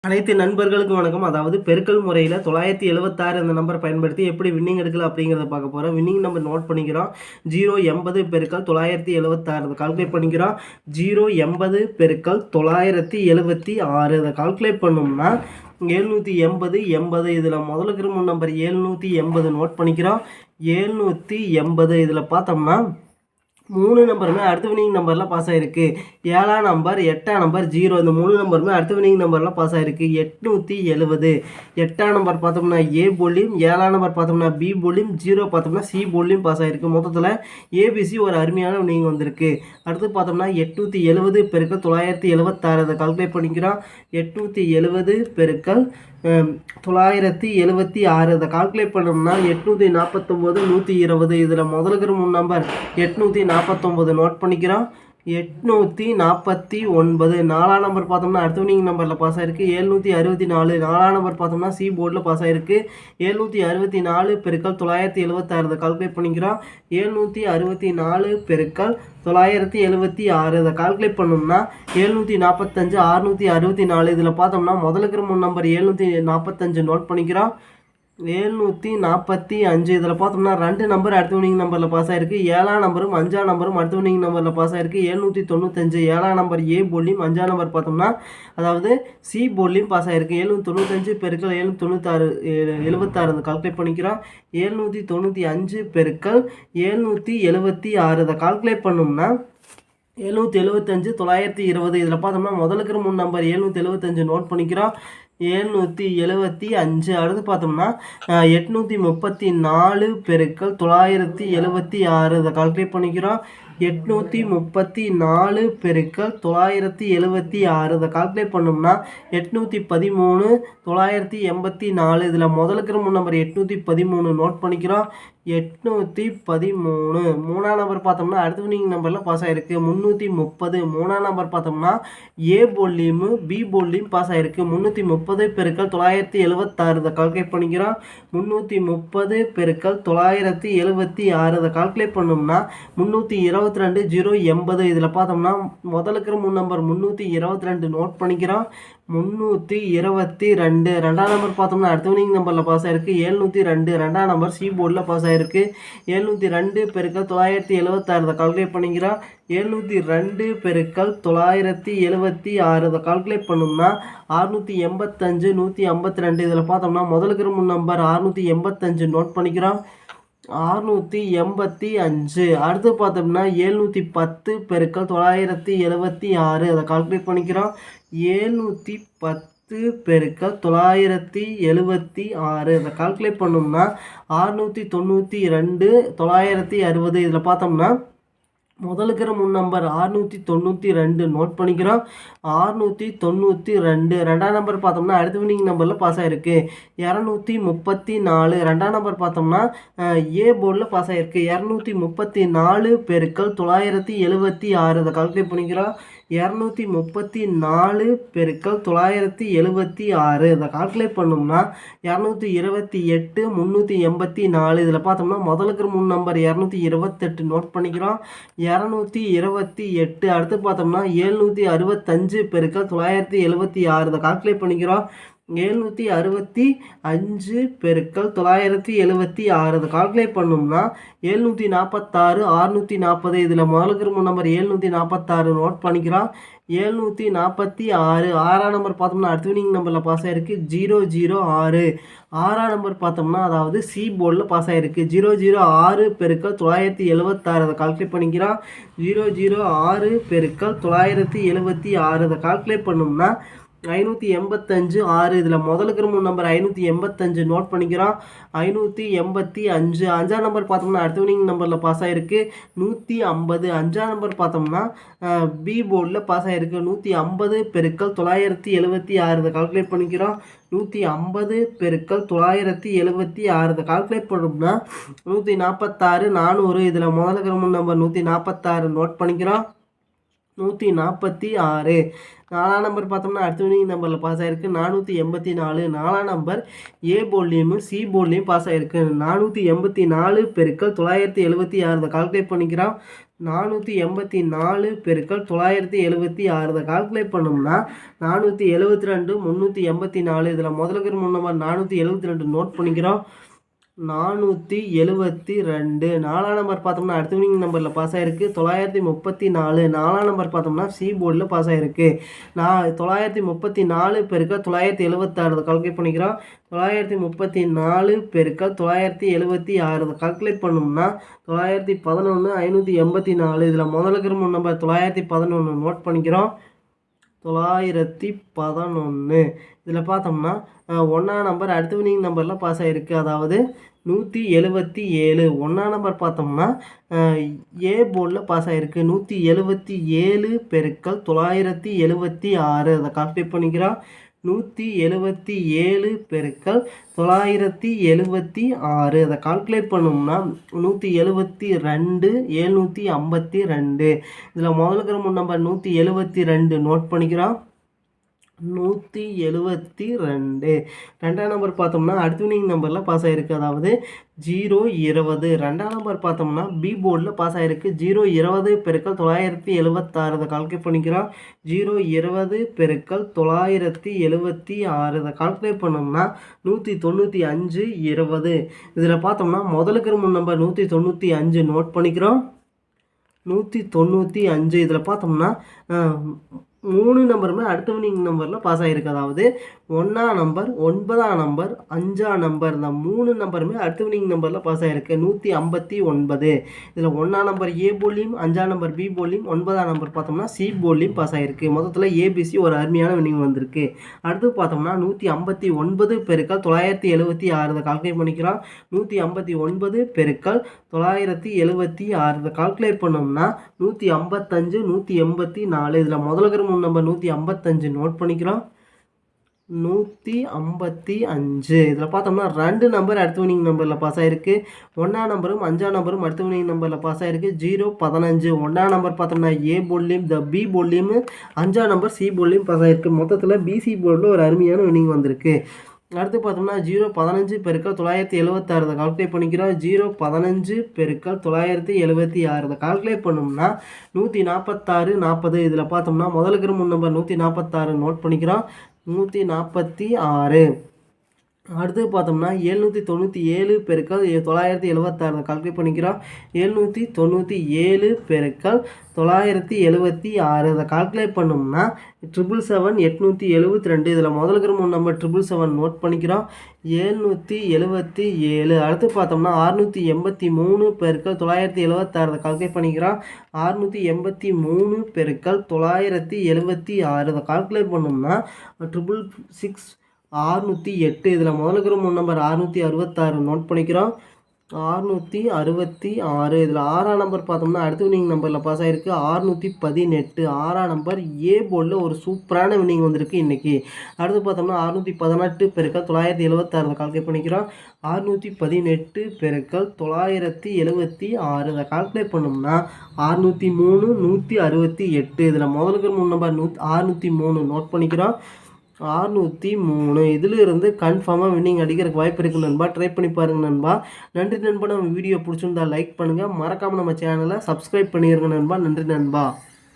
அனைத்து நண்பர்களுக்கும் வணக்கம். அதாவது பெருக்கல் முறையில் 976 இந்த நம்பரை பயன்படுத்தி எப்படி வின்னிங் எடுக்கலாம் அப்படிங்கிறத பார்க்க போகிறோம். வின்னிங் நம்பர் நோட் பண்ணிக்கிறோம். 080 பெருக்கல் 976 கால்குலேட் பண்ணிக்கிறோம். 080 பெருக்கல் 976 இதை கால்குலேட் பண்ணோம்னா 780 80 இதில் முதல்ல இருக்கிற நம்பர் 780 நோட் பண்ணிக்கிறோம். 780 இதில் பார்த்தோம்னா 3 நம்பருமே அடுத்த வினிங் நம்பரில் பாஸ் ஆகிருக்கு. 7ஆம் நம்பர் 8ஆம் நம்பர் 0 இந்த 3 நம்பருமே அடுத்த வினிங் நம்பரில் பாஸ் ஆகிருக்கு. 870 8ஆம் நம்பர் பார்த்தோம்னா ஏ போலியும், 7ஆம் நம்பர் பார்த்தோம்னா பி போலியும், 0 பார்த்தோம்னா சி போலியும் பாஸ் ஆகிருக்கு. மொத்தத்தில் ஏபிசி ஒரு அருமையான வினிங் வந்திருக்கு. அடுத்து பார்த்தோம்னா 870 பெருக்கல் 976 அதை கால்குலேட் பண்ணிக்கிறோம். 870 பெருக்கல் 976 அதை கால்குலேட் பண்ணோம்னா 849 120 இதில் முதலுக்கிற 3 நம்பர் 849 நோட் பண்ணிக்கிறோம். 849 4ஆம் நம்பர் பார்த்தோம்னா அடுத்த வினிங் நம்பரில் பாஸ் ஆகிருக்கு. 764 4ஆம் நம்பர் பார்த்தோம்னா சி போர்டில் பாஸ் ஆகிருக்கு. 764 பெருக்கல் 976 கால்குலேட் பண்ணிக்கிறோம். 764 பெருக்கல் 976 இதை கால்குலேட் பண்ணோம்னா 745 664 இதில் பார்த்தோம்னா முதலுக்கிற 3 நம்பர் 745 நோட் பண்ணிக்கிறோம். 745 இதில் பார்த்தோம்னா 2 நம்பர் அடுத்த வினிங் நம்பரில் பாஸ் ஆகிருக்கு. 7ஆம் நம்பரும் 5ஆம் நம்பரும் அடுத்த வினிங் நம்பரில் பாஸ் ஆகிருக்கு. 795 7ஆம் நம்பர் ஏ போர்ட்லையும் 5ஆம் நம்பர் பார்த்தோம்னா அதாவது சி போர்ட்லையும் பாஸ் ஆகிருக்கு. 795 பெருக்கல் 776 கால்குலேட் பண்ணிக்கிறோம். 795 பெருக்கல் 776 இதை கால்குலேட் பண்ணோம்னா 775 920 இதில் பார்த்தோம்னா முதலுக்கிற 3 நம்பர் 775 நோட் பண்ணிக்கிறோம். 775 அடுத்து பார்த்தோம்னா 834 பெருக்கல் 976 இதை கால்குலேட் பண்ணிக்கிறோம். 834 பெருக்கல் 976 இதை கால்குலேட் பண்ணோம்னா 813 984 இதில் முதலுக்கிற 3 நம்பர் 813 நோட் பண்ணிக்கிறோம். 813 3ஆம் நம்பர் பார்த்தோம்னா அடுத்த வினிங் நம்பரில் பாஸ் ஆகிருக்கு. 330 3ஆம் நம்பர் பார்த்தோம்னா ஏ போர்ட்லையும் பி போர்ட்லையும் பாஸ் ஆகிருக்கு. 330 பெருக்கல் 976 இதை கால்குலேட் பண்ணிக்கிறோம். 330 பெருக்கல் 976 இதை கால்குலேட் பண்ணோம்னா 322 080 இதில் பார்த்தோம்னா முதலுக்கிற 3 நம்பர் 322 நோட் பண்ணிக்கிறோம். 322 2ஆம் நம்பர் பார்த்தோம்னா அடுத்த வினிங் நம்பரில் பாஸ் ஆகிருக்கு. 702 2ஆம் நம்பர் சி போர்டில் பாஸ் ஆகிருக்கு. 702 பெருக்கல் 976 இதை கால்குலேட் பண்ணிக்கிறோம். 702 பெருக்கல் 976 இதை கால்குலேட் பண்ணோம்னா 685 152 இதில் பார்த்தோம்னா முதலுக்கிற 3 நம்பர் 685 நோட் பண்ணிக்கிறோம். 685 அடுத்து பார்த்தோம்னா 710 பெருக்கல் 976 அதை கால்குலேட் பண்ணிக்கிறோம். 710 பெருக்கல் 976 இதை கால்குலேட் பண்ணோம்னா 692 960 இதில் பார்த்தோம்னா முதலுக்கிற 3 நம்பர் 692 நோட் பண்ணிக்கிறோம். 692 2ஆம் நம்பர் பார்த்தோம்னா அடுத்த வினிங் நம்பரில் பாஸ் ஆகிருக்கு. 234 2ஆம் நம்பர் பார்த்தோம்னா ஏ போர்டில் பாஸ் ஆகிருக்கு. 234 பெருக்கல் 976 இதை கால்குலேட் பண்ணிக்கிறோம். 234 பெருக்கல் 976 இதை கால்குலேட் பண்ணோம்னா 228 384 இதில் பார்த்தோம்னா முதலுக்கிற 3 நம்பர் 228 நோட் பண்ணிக்கிறோம். 228 அடுத்து பார்த்தோம்னா 765 பெருக்கல் 976 இதை கால்குலேட் பண்ணிக்கிறோம். 765 பெருக்கல் 976 இதை கால்குலேட் பண்ணோம்னா 746 640 இதில் முதலுக்கிற 3 நம்பர் 746 நோட் பண்ணிக்கிறோம். 746 6ஆம் நம்பர் பார்த்தோம்னா அடுத்த வினிங் நம்பரில் பாஸ் ஆகிருக்கு. 006 6ஆம் நம்பர் பார்த்தோம்னா அதாவது சி போர்டில் பாஸ் ஆகிருக்கு. 006 பெருக்கல் 976 அதை கால்குலேட் பண்ணிக்கிறோம். 006 பெருக்கல் 976 அதை கால்குலேட் பண்ணோம்னா 585 6 இதில் முதலுக்கிற 3 நம்பர் 585 நோட் பண்ணிக்கிறோம். 585 5ஆம் நம்பர் பார்த்தோம்னா அடுத்த வினிங் நம்பரில் பாஸ் ஆகிருக்கு. 150 5ஆம் நம்பர் பார்த்தோம்னா பி போர்டில் பாஸ் ஆகிருக்கு. 150 பெருக்கல் 976 இதை கால்குலேட் பண்ணிக்கிறோம். 150 பெருக்கல் 976 இதை கால்குலேட் பண்ணோம்னா 146 400 இதில் முதலுக்கிற 3 நம்பர் 146 நோட் பண்ணிக்கிறோம். 146 4ஆம் நம்பர் பார்த்தோம்னா அடுத்த வினிங் நம்பரில் பாஸ் ஆகிருக்கு. 484 4ஆம் நம்பர் ஏ போர்ட்லேயும் சி போர்ட்லேயும் பாஸ் ஆகிருக்கு. 484 பெருக்கல் 976 கால்குலேட் பண்ணிக்கிறோம். 484 பெருக்கல் 976 இதை கால்குலேட் பண்ணோம்னா 472 384. இதில் முதலுக்கு 3 நம்பர் 472 நோட் பண்ணிக்கிறோம். 472. 4ஆம் நம்பர் பார்த்தோம்னா அடுத்த வினிங் நம்பரில் பாஸ் ஆகிருக்கு 934. 4ஆம் நம்பர் பார்த்தோம்னா சி போர்டில் பாஸ் ஆகிருக்கு. 934 பெருக்கல் 976 கால்குலேட் பண்ணிக்கிறோம். 934 பெருக்கல் 976 கால்குலேட் பண்ணோம்னா 911 584. இதில் முதலுக்கு 3 நம்பர் 911 நோட் பண்ணிக்கிறோம். 911. இதில் பார்த்தோம்னா 1ஆம் நம்பர் அடுத்த வினிங் நம்பரில் பாஸ் ஆகிருக்கு, அதாவது 177. 1ஆம் நம்பர் பார்த்தோம்னா ஏ போர்டில் பாஸ் ஆகிருக்கு 177 பெருக்கல் 976 அதை கால்குலேட் பண்ணிக்கிறோம். 177 பெருக்கல் 976 அதை கால்குலேட் பண்ணோம்னா 172 752. இதில் முதலுக்கு 3 நம்பர் 172 நோட் பண்ணிக்கிறோம். 172. 2ஆம் நம்பர் பார்த்தோம்னா அடுத்த வினிங் நம்பரில் பாஸ் ஆகிருக்கு, அதாவது 020. 2ஆம் நம்பர் பார்த்தோம்னா பி போர்டில் பாஸ் ஆகிருக்கு 020 பெருக்கல் 976 இதை கால்குலேட் பண்ணிக்கிறோம். 020 பெருக்கல் 976 இதை கால்குலேட் பண்ணோம்னா 195 20. இதில் பார்த்தோம்னா முதலுக்கு 3 நம்பர் 195 நோட் பண்ணிக்கிறோம். 195. இதில் பார்த்தோம்னா 3 நம்பருமே அடுத்த வினிங் நம்பரில் பாஸ் ஆகிருக்கு, அதாவது 1ஆம் நம்பர் 9ஆம் நம்பர் 5ஆம் நம்பர் இந்த 3 நம்பருமே அடுத்த வினிங் நம்பரில் பாஸ் ஆகிருக்கு 159. இதில் 1ஆம் நம்பர் ஏ போர்ட்லையும் 5ஆம் நம்பர் பி போர்ட்லையும் 9ஆம் நம்பர் பார்த்தோம்னா சி போர்ட்லையும் பாஸ் ஆகிருக்கு. மொத்தத்தில் ஏபிசி ஒரு அருமையான வினிங் வந்திருக்கு. அடுத்து பார்த்தோம்னா 159 பெருக்கல் 976 இதை கால்குலேட் பண்ணிக்கிறோம். 159 பெருக்கல் 976 இதை கால்குலேட் பண்ணோம்னா 155 184. இதில் முதலுக்கு 3 நம்பர் 155 நோட் பண்ணிக்கிறோம். 155. இதில் பார்த்தோம்னா 2 நம்பர் அடுத்த வினிங் நம்பரில் பாஸ் ஆகிருக்கு. 1ஆம் நம்பரும் 5ஆம் நம்பரும் அடுத்த வினிங் நம்பரில் பாஸ் ஆகிருக்கு 015. 1ஆம் நம்பர் பார்த்தோம்னா ஏ போர்ட்லேயும் பி போர்ட்லேயும் 5ஆம் நம்பர் சி போர்ட்லேயும் பாஸ் ஆகிருக்கு. மொத்தத்தில் பிசி போர்டில் ஒரு அருமையான வினிங் வந்திருக்கு. அடுத்து பார்த்தோம்னா 015 பெருக்கல் 976 இதை கால்குலேட் பண்ணிக்கிறோம். 015 பெருக்கல் 976 இதை கால்குலேட் பண்ணோம்னா 146 40. இதில் பார்த்தோம்னா முதலுக்கு 3 நம்பர் 146 நோட் பண்ணிக்கிறோம். 146. அடுத்து பார்த்தோம்னா 797 பெருக்கல் 976 கால்குலேட் பண்ணிக்கிறோம். 797 பெருக்கல் 976 இதை கால்குலேட் பண்ணோம்னா 777 872. இதில் முதலுக்கு 3 நம்பர் 777 நோட் பண்ணிக்கிறோம். 777. அடுத்து பார்த்தோம்னா 683 பெருக்கல் 976 கால்குலேட் பண்ணிக்கிறோம். 683 பெருக்கல் 976 இதை கால்குலேட் பண்ணோம்னா 666 608. இதில் முதலுக்கு 3 நம்பர் 666 நோட் பண்ணிக்கிறோம். 666. இதில் 6ஆம் நம்பர் பார்த்தோம்னா அடுத்த வினிங் நம்பரில் பாஸ் ஆகிருக்கு 618. 6ஆம் நம்பர் ஏ போர்டில் ஒரு சூப்பரான வினிங் வந்திருக்கு இன்றைக்கி. அடுத்து பார்த்தோம்னா 618 பெருக்கல் 976 கால்குலேட் பண்ணிக்கிறோம். 618 பெருக்கல் 976 இதை கால்குலேட் பண்ணோம்னா 603 168. இதில் முதலுக்கு 3 நம்பர் 603 நோட் பண்ணிக்கிறோம். 603. இதிலிருந்து கன்ஃபார்மாக வின்னிங் அடிக்கிறதுக்கு வாய்ப்பு இருக்குது நண்பா. ட்ரை பண்ணி பாருங்கள் நண்பா. நன்றி நண்பா. நம்ம வீடியோ பிடிச்சிருந்தா லைக் பண்ணுங்கள். மறக்காமல் நம்ம சேனலை சப்ஸ்கிரைப் பண்ணிடுங்க நண்பா. நன்றி நண்பா.